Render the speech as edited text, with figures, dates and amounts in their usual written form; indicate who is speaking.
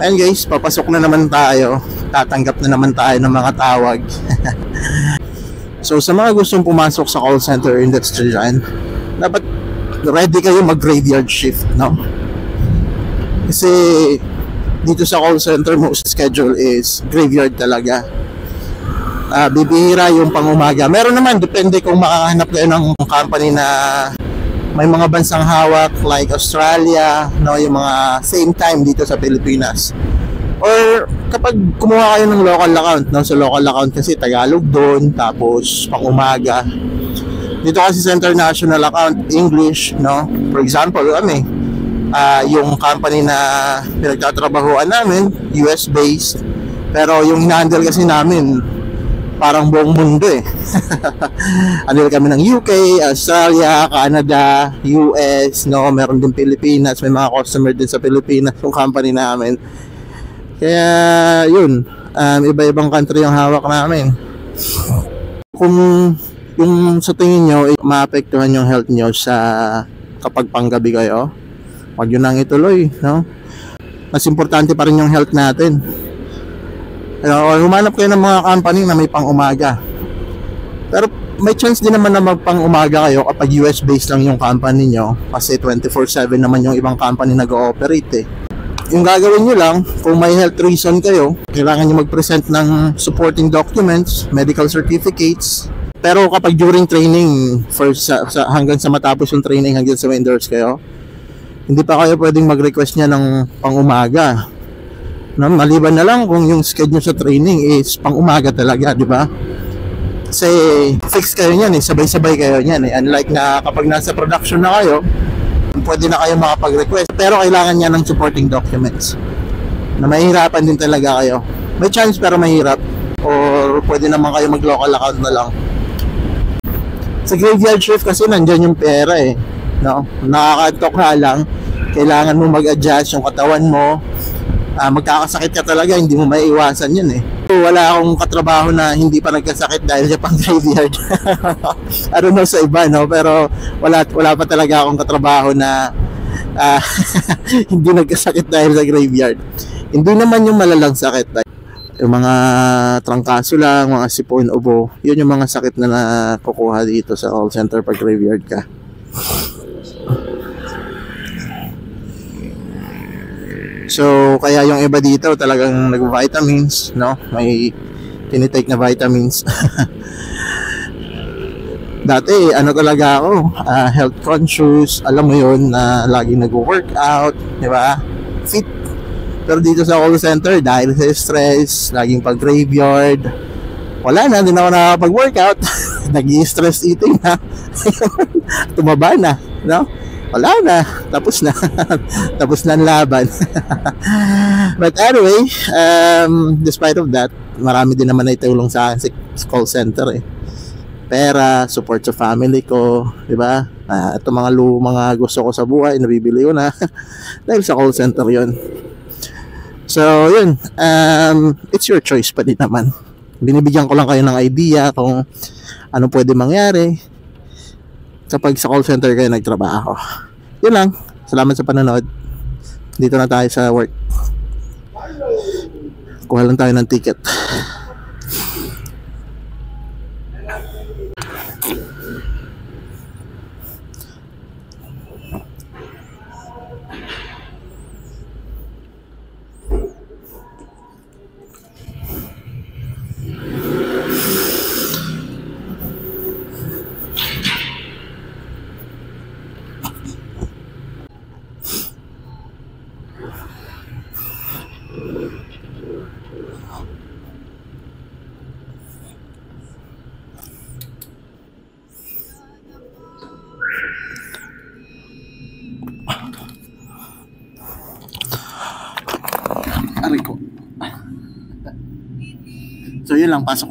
Speaker 1: Ayan guys, papasok na naman tayo. Tatanggap na naman tayo ng mga tawag. So sa mga gustong pumasok sa call center industry dyan, dapat ready kayo mag-graveyard shift, no? Kasi dito sa call center, most schedule is graveyard talaga. Bibihira yung pang-umaga. Meron naman, depende kung makahanap kayo ng company na may mga bansang hawak like Australia, no, yung mga same time dito sa Pilipinas. Or kapag kumuha kayo ng local account, no, sa local account kasi Tagalog doon, tapos pang-umaga. Dito kasi sa international account, English, no. For example, kami, yung company na pinagtatrabahuan namin, US based, pero yung handle kasi namin parang buong mundo eh. Handle kami ng UK, Australia, Canada, US, no, meron din Pilipinas, may mga customer din sa Pilipinas yung company namin. Kaya yun, iba-ibang country yung hawak namin. Kung yung sa tingin nyo maapektuhan yung health nyo sa kapag panggabi kayo, wag yun nang ituloy, no? Mas importante pa rin yung health natin. Or humanap kayo ng mga company na may pang-umaga. Pero may chance din naman na magpang-umaga kayo kapag US based lang yung company nyo, kasi 24/7 naman yung ibang company nag-ooperate eh. Yung gagawin nyo lang, kung may health reason kayo, kailangan nyo mag-present ng supporting documents, medical certificates. Pero kapag during training, hanggang sa matapos yung training, hanggang sa endorse kayo, hindi pa kayo pwedeng mag-request niya ng pang-umaga. No, maliban na lang kung yung schedule sa training is pang-umaga talaga, di ba? Kasi fix kayo niyan eh, sabay-sabay kayo niyan eh. Unlike na kapag nasa production na kayo, pwede na kayo makapag-request, pero kailangan niya ng supporting documents na mahihirapan din talaga kayo. May chance pero mahirap, or pwede naman kayo mag-local account na lang. Sa graveyard shift kasi nandyan yung pera eh, no? Nakakaantok ka lang, kailangan mo mag-adjust yung katawan mo. Magkakasakit ka talaga, hindi mo maiiwasan yun eh. Wala akong katrabaho na hindi pa nagkasakit dahil sa pang graveyard. I don't know sa iba, no? Pero wala pa talaga akong katrabaho na hindi nagkasakit dahil sa graveyard. Hindi naman yung malalang sakit, yung mga trangkaso lang, mga sipon, ubo, yun yung mga sakit na nakukuha dito sa call center pag graveyard ka. So, kaya yung iba dito talagang nag-vitamins, no? May tinitake na vitamins. Dati, talaga ako, health conscious, alam mo yun, na laging nag-workout, di ba? Fit. Pero dito sa call center, dahil sa stress, laging pag-graveyard, wala na, hindi na ako nakakapag-workout. Nag-i-stress eating na. Tumaba na, no? Wala na, tapos na. Tapos na ang laban. But anyway, despite of that, marami din naman na itulong sa akin sa call center eh. Pera, support sa family ko, di ba? Ito mga gusto ko sa buhay, nabibili ko na dahil sa call center yun. So yun, it's your choice pa din naman. Binibigyan ko lang kayo ng idea kung ano pwede mangyari kapag sa call center kayo nagtrabaho. Yun lang. Salamat sa panonood. Dito na tayo sa work. Kuha lang tayo ng ticket. Aray ko. So yun lang, pasok na.